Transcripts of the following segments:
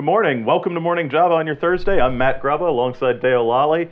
Good morning. Welcome to Morning Java on your Thursday. I'm Matt Grubba alongside Dale Lolley.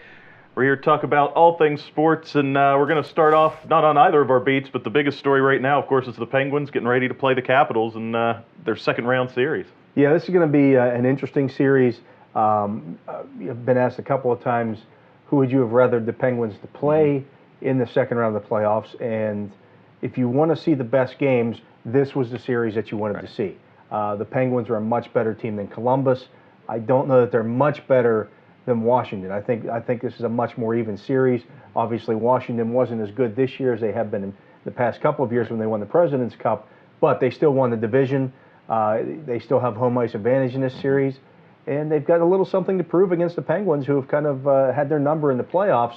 We're here to talk about all things sports, and we're going to start off not on either of our beats, but the biggest story right now, of course, is the Penguins getting ready to play the Capitals in their second round series. Yeah, this is going to be an interesting series. You've been asked a couple of times, who would you have rathered the Penguins to play in the second round of the playoffs? And if you want to see the best games, this was the series that you wanted to see. The Penguins are a much better team than Columbus. I don't know that they're much better than Washington. I think this is a much more even series. Obviously, Washington wasn't as good this year as they have been in the past couple of years when they won the President's Cup, but they still won the division. They still have home ice advantage in this series, and they've got a little something to prove against the Penguins, who have kind of had their number in the playoffs,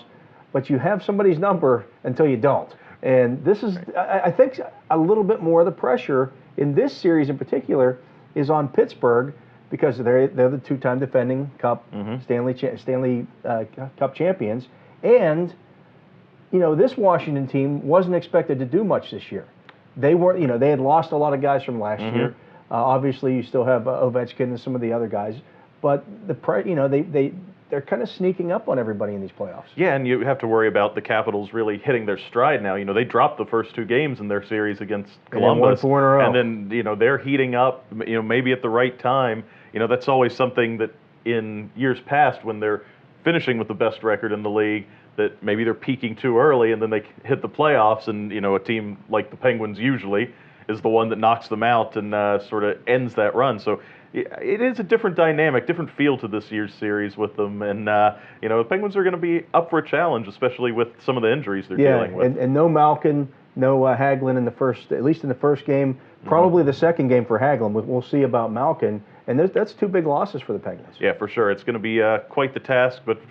but you have somebody's number until you don't. And this is, I think, a little bit more of the pressure in this series in particular is on Pittsburgh, because they're the two-time defending Cup Stanley Cup champions, and this Washington team wasn't expected to do much this year. They weren't, they had lost a lot of guys from last year. Obviously, you still have Ovechkin and some of the other guys, but they're kind of sneaking up on everybody in these playoffs. Yeah, and you have to worry about the Capitals really hitting their stride now. They dropped the first two games in their series against Columbus, and 4 in a row. And then they're heating up. Maybe at the right time. That's always something that in years past, when they're finishing with the best record in the league, that maybe they're peaking too early and then they hit the playoffs, and a team like the Penguins usually is the one that knocks them out and sort of ends that run. So it is a different dynamic, different feel to this year's series with them, and the Penguins are going to be up for a challenge, especially with some of the injuries they're dealing with. And no Malkin, no Hagelin in the first, at least in the first game. Probably the second game for Hagelin. We'll see about Malkin, and that's two big losses for the Penguins. Yeah, for sure. It's going to be quite the task, but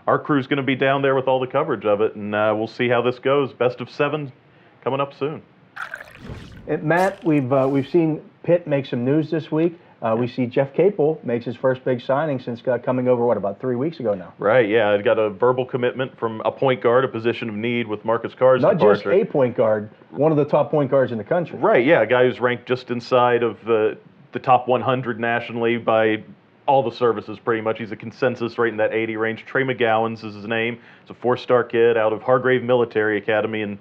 our crew's going to be down there with all the coverage of it, and we'll see how this goes. Best of 7 coming up soon. And Matt, we've seen Pitt make some news this week. We see Jeff Capel makes his first big signing since coming over, about 3 weeks ago now? Right, yeah. I got a verbal commitment from a point guard, a position of need with Marcus Carr's Not departure. just a point guard, one of the top point guards in the country. Right, yeah. A guy who's ranked just inside of the top 100 nationally by all the services, pretty much. He's a consensus right in that 80 range. Trey McGowan's is his name. He's a 4-star kid out of Hargrave Military Academy in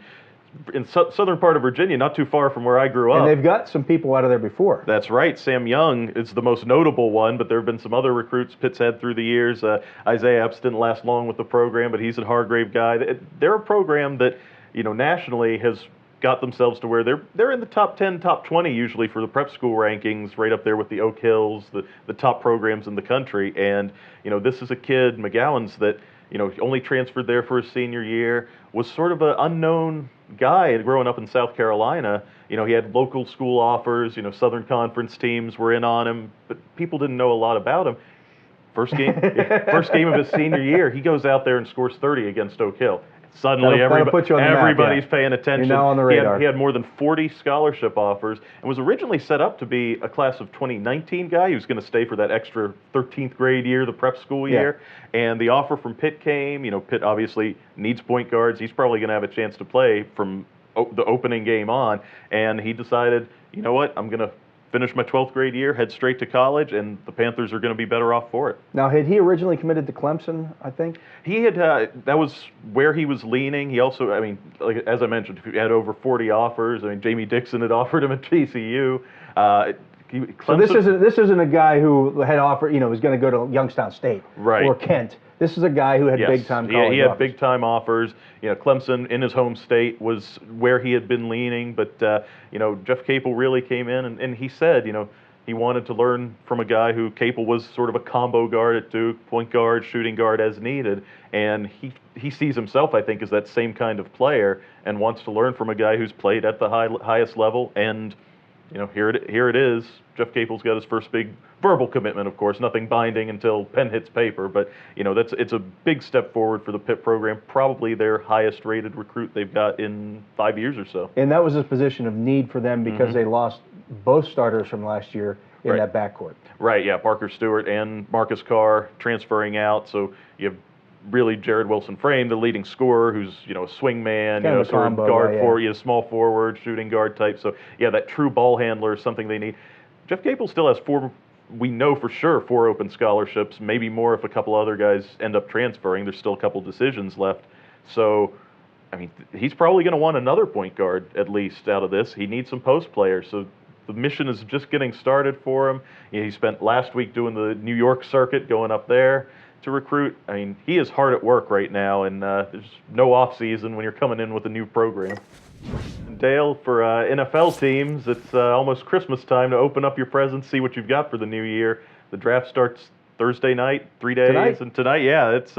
southern part of Virginia, not too far from where I grew up. And they've got some people out of there before. That's right. Sam Young is the most notable one, but there have been some other recruits Pitt's had through the years. Isaiah Epps didn't last long with the program, but he's a Hargrave guy. They're a program that, nationally has got themselves to where they're in the top 10, top 20 usually for the prep school rankings, right up there with the Oak Hills, the top programs in the country. And, this is a kid, McGowan's, that, only transferred there for his senior year, was sort of an unknown guy growing up in South Carolina. He had local school offers, Southern Conference teams were in on him, but people didn't know a lot about him. First game of his senior year, he goes out there and scores 30 against Oak Hill. Suddenly, everybody's paying attention. You're now on the radar. He had more than 40 scholarship offers and was originally set up to be a class of 2019 guy. He was going to stay for that extra 13th grade year, the prep school year. And the offer from Pitt came. Pitt obviously needs point guards. He's probably going to have a chance to play from the opening game on. And he decided, you know what, I'm going to finish my 12th grade year, head straight to college, and the Panthers are going to be better off for it. Now, had he originally committed to Clemson, I think? He had, that was where he was leaning. He also, like, as I mentioned, he had over 40 offers. Jamie Dixon had offered him at TCU. So this isn't a guy who had offered, was going to go to Youngstown State or Kent. This is a guy who had big-time college offers. He had big-time offers. Clemson in his home state was where he had been leaning. But, Jeff Capel really came in, and he said, he wanted to learn from a guy who Capel was sort of a combo guard at Duke, point guard, shooting guard as needed. And he sees himself, I think, as that same kind of player and wants to learn from a guy who's played at the highest level. And here it is. Jeff Capel's got his first big verbal commitment, of course, nothing binding until pen hits paper. But it's a big step forward for the Pitt program. Probably their highest rated recruit they've got in 5 years or so. And that was a position of need for them because they lost both starters from last year in that backcourt. Right. Yeah. Parker Stewart and Marcus Carr transferring out. So you have really Jared Wilson-Frame, the leading scorer, who's a swing man, sort of guard forward, small forward, shooting guard type. So that true ball handler is something they need. Jeff Capel still has we know for sure 4 open scholarships, maybe more if a couple other guys end up transferring. There's still a couple decisions left. So, I mean, he's probably going to want another point guard at least out of this. He needs some post players. So the mission is just getting started for him. You know, he spent last week doing the New York circuit, going up there to recruit. I mean, he is hard at work right now, and there's no off season when you're coming in with a new program. Dale, for NFL teams, it's almost Christmas time to open up your presents, see what you've got for the new year. The draft starts Thursday night, 3 days, Tonight? and tonight, yeah, it's.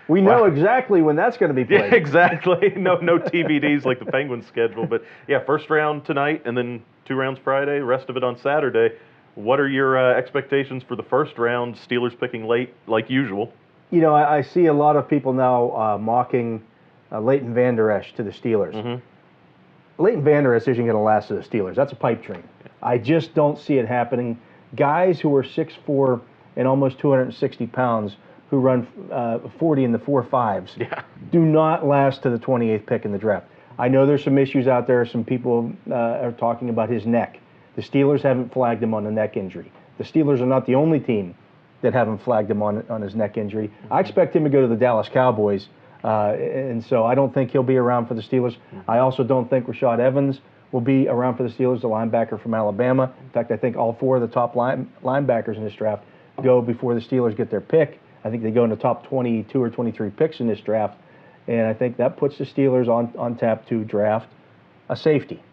We know exactly when that's going to be played. Yeah, exactly. No TBDs like the Penguins schedule, but yeah, first round tonight, and then 2 rounds Friday, the rest of it on Saturday. What are your expectations for the first round? Steelers picking late, like usual. You know, I see a lot of people now mocking Leighton Vander Esch to the Steelers. Mm-hmm. Leighton Vander Esch isn't going to last to the Steelers. That's a pipe dream. I just don't see it happening. Guys who are 6'4" and almost 260 pounds who run 40 in the 4.5s do not last to the 28th pick in the draft. I know there's some issues out there. Some people are talking about his neck. The Steelers haven't flagged him on a neck injury. The Steelers are not the only team that haven't flagged him on his neck injury. I expect him to go to the Dallas Cowboys. And so I don't think he'll be around for the Steelers. I also don't think Rashad Evans will be around for the Steelers, the linebacker from Alabama. In fact, I think all 4 of the top linebackers in this draft go before the Steelers get their pick. I think they go in the top 22 or 23 picks in this draft. And I think that puts the Steelers on tap to draft a safety.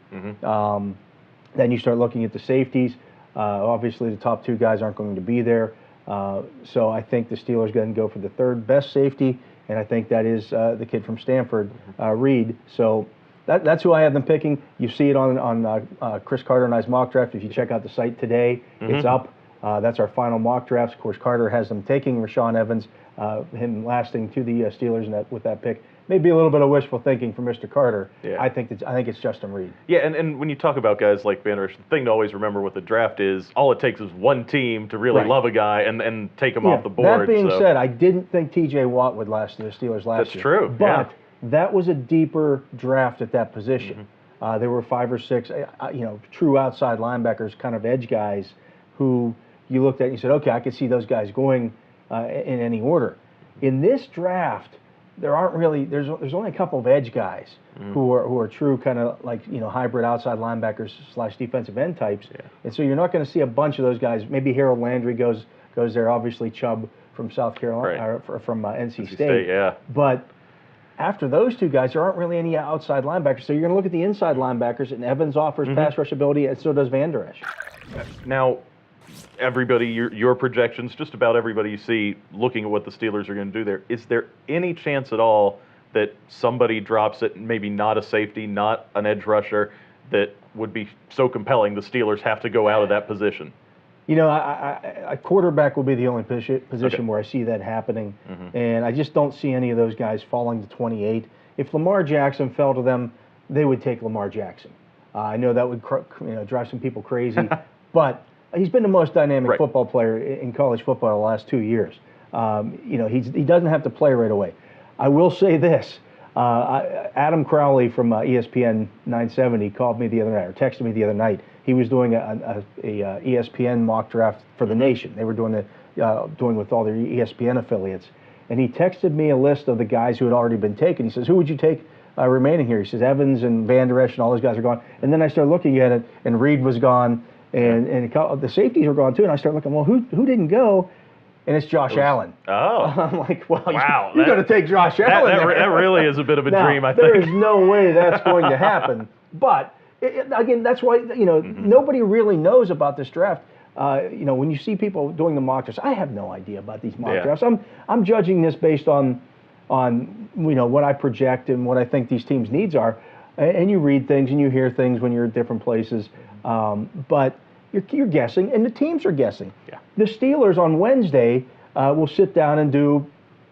Then you start looking at the safeties. Obviously, the top 2 guys aren't going to be there. So I think the Steelers are going to go for the 3rd best safety. And I think that is the kid from Stanford, Reed. So that's who I have them picking. You see it on Chris Carter and I's mock draft. If you check out the site today, it's up. That's our final mock drafts. Of course, Carter has them taking Rashaan Evans, him lasting to the Steelers with that pick. Maybe a little bit of wishful thinking for Mr. Carter. Yeah. I think it's Justin Reed. Yeah, and when you talk about guys like Vander Esch, the thing to always remember with the draft is all it takes is one team to really love a guy and take him off the board. That being said, I didn't think T.J. Watt would last to the Steelers last year. That's true. But that was a deeper draft at that position. There were 5 or 6, true outside linebackers, kind of edge guys, who you looked at and you said, okay, I could see those guys going in any order. In this draft, there aren't really. There's only a couple of edge guys who are true kind of like hybrid outside linebackers / defensive end types, and so you're not going to see a bunch of those guys. Maybe Harold Landry goes there. Obviously Chubb from South Carolina or from NC State. But after those 2 guys, there aren't really any outside linebackers. So you're going to look at the inside linebackers, and Evans offers pass rush ability, and so does Vander Esch. Now, everybody, your projections, just about everybody you see looking at what the Steelers are going to do there, is there any chance at all that somebody drops it, maybe not a safety, not an edge rusher, that would be so compelling the Steelers have to go out of that position? A quarterback will be the only position where I see that happening, and I just don't see any of those guys falling to 28. If Lamar Jackson fell to them, they would take Lamar Jackson. I know that would drive some people crazy, but he's been the most dynamic football player in college football the last 2 years. He doesn't have to play right away. I will say this. Adam Crowley from ESPN 970 called me the other night, or texted me the other night. He was doing a ESPN mock draft for the nation. They were doing with all their ESPN affiliates. And he texted me a list of the guys who had already been taken. He says, who would you take remaining here? He says, Evans and Vander Esch and all those guys are gone. And then I started looking at it, and Reed was gone. And the safeties were gone too, and I started looking. Well, who didn't go? And it's Josh Allen. Oh, I'm like, well, wow, you got to take Josh Allen. That really is a bit of a dream. I think there is no way that's going to happen. But again, that's why nobody really knows about this draft. When you see people doing the mock drafts, I have no idea about these mock drafts. I'm judging this based on what I project and what I think these teams' needs are. And you read things and you hear things when you're at different places. But you're guessing, and the teams are guessing. Yeah. The Steelers on Wednesday will sit down and do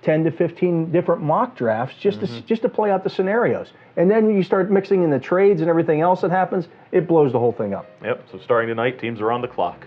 10 to 15 different mock drafts just to play out the scenarios. And then when you start mixing in the trades and everything else that happens, it blows the whole thing up. Yep. So starting tonight, teams are on the clock.